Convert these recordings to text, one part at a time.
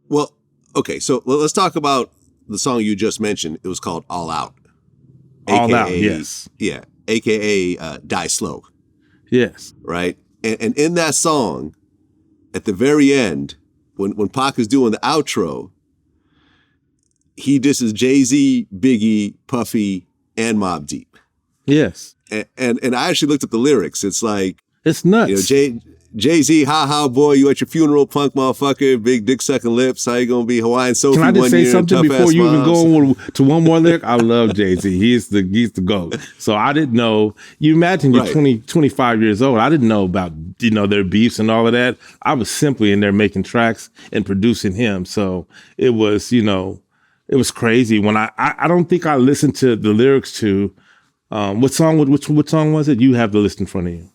Well, okay, so let's talk about the song you just mentioned. It was called All Out. All AKA, Out, yes. Yeah, AKA Die Slow. Yes. Right? And in that song, at the very end, when Pac is doing the outro, he disses Jay-Z, Biggie, Puffy, and Mobb Deep. Yes. And I actually looked at the lyrics. It's like, it's nuts. Jay-Z, ha boy, you at your funeral, punk motherfucker, big dick sucking lips. How you gonna be Hawaiian Sophie? Can I just say something before you even go to one more lyric? I love Jay-Z. He's the GOAT. So I didn't know. You imagine you're 25 years old. I didn't know about their beefs and all of that. I was simply in there making tracks and producing him. So it was it was crazy when I don't think I listened to the lyrics to what song was it? You have the list in front of you.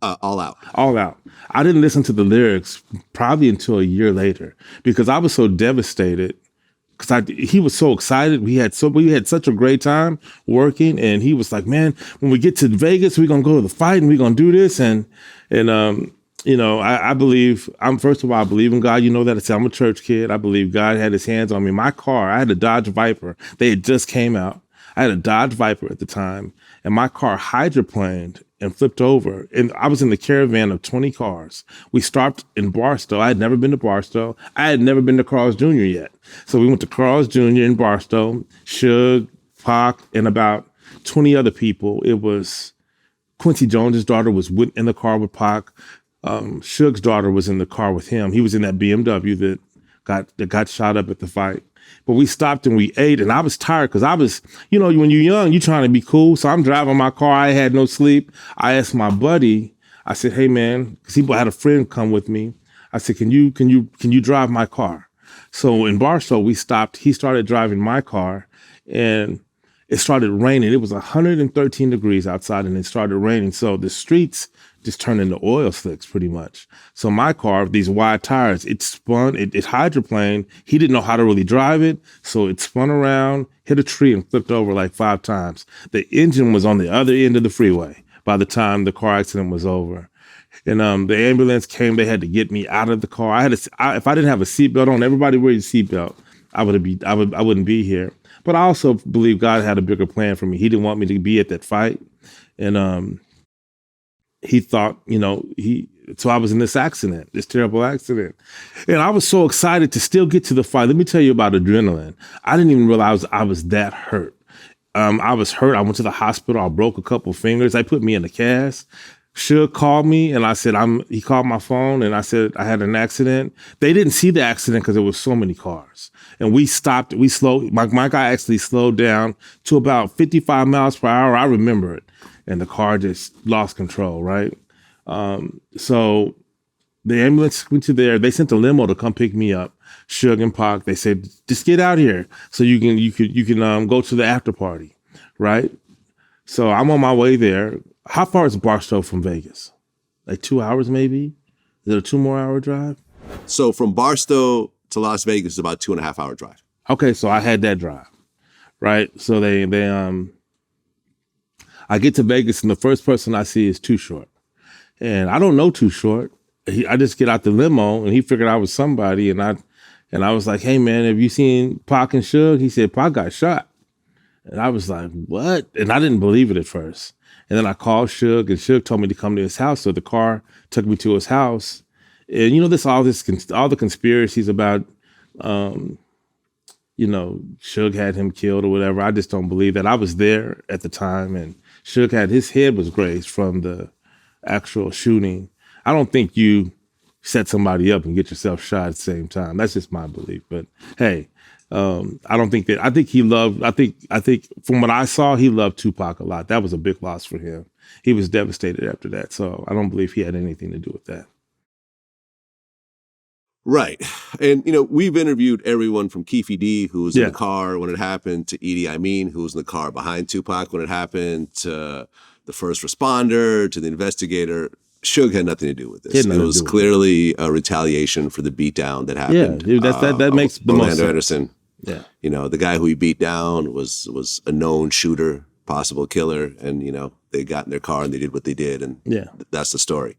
All Out. All Out. I didn't listen to the lyrics probably until a year later because I was so devastated because he was so excited. We had such a great time working, and he was like, "Man, when we get to Vegas, we're gonna go to the fight and we're gonna do this." I believe first of all, I believe in God. You know that I'm a church kid. I believe God had His hands on me. My car, I had a Dodge Viper. They had just came out. I had a Dodge Viper at the time, and my car hydroplaned and flipped over. And I was in the caravan of 20 cars. We stopped in Barstow. I had never been to Barstow. I had never been to Carl's Jr. yet. So we went to Carl's Jr. in Barstow, Suge, Pac, and about 20 other people. It was Quincy Jones's daughter was in the car with Pac. Suge's daughter was in the car with him. He was in that BMW that got shot up at the fight. But we stopped and we ate, and I was tired because I was, when you're young, you're trying to be cool. So I'm driving my car. I had no sleep. I asked my buddy, I said, "Hey man," because he had a friend come with me. I said, "Can you drive my car?" So in Barstow, we stopped. He started driving my car, and it started raining. It was 113 degrees outside, and it started raining. So the streets just turned into oil slicks pretty much. So my car, these wide tires, it spun, it hydroplaned. He didn't know how to really drive it. So it spun around, hit a tree, and flipped over like 5 times. The engine was on the other end of the freeway by the time the car accident was over. And the ambulance came. They had to get me out of the car. If I didn't have a seatbelt on, everybody wear your seatbelt, I wouldn't be here. But I also believe God had a bigger plan for me. He didn't want me to be at that fight. And he thought, so I was in this terrible accident. And I was so excited to still get to the fight. Let me tell you about adrenaline. I didn't even realize I was that hurt. I was hurt. I went to the hospital. I broke a couple fingers. They put me in a cast. Suge called me and I said, he called my phone and I said, I had an accident. They didn't see the accident because there was so many cars. And we stopped, we slowed, my guy actually slowed down to about 55 miles per hour. I remember it. And the car just lost control, right? So the ambulance went to there. They sent a limo to come pick me up. Suge and Pac, they said, just get out here so you can go to the after party, right? So I'm on my way there. How far is Barstow from Vegas? Like 2 hours maybe? Is it a 2 more hour drive? So from Barstow to Las Vegas is about 2.5 hour drive. Okay, so I had that drive, right? So I get to Vegas and the first person I see is Too Short. And I don't know Too Short. I just get out the limo and he figured I was somebody. And I was like, "Hey man, have you seen Pac and Suge?" He said, "Pac got shot." And I was like, "What?" And I didn't believe it at first. And then I called Suge and Suge told me to come to his house. So the car took me to his house. And all the conspiracies about, Suge had him killed or whatever. I just don't believe that. I was there at the time and Suge had his head was grazed from the actual shooting. I don't think you set somebody up and get yourself shot at the same time. That's just my belief. But hey, I don't think that. I think from what I saw, he loved Tupac a lot. That was a big loss for him. He was devastated after that. So I don't believe he had anything to do with that. Right. And, we've interviewed everyone from Keefe D, who was in the car when it happened, to Idi Amin, who was in the car behind Tupac when it happened, to the first responder, to the investigator. Suge had nothing to do with this. It was clearly a retaliation for the beatdown that happened. Yeah, that makes the most sense. Anderson. Yeah. The guy who he beat down was a known shooter, possible killer, and, they got in their car and they did what they did, and that's the story.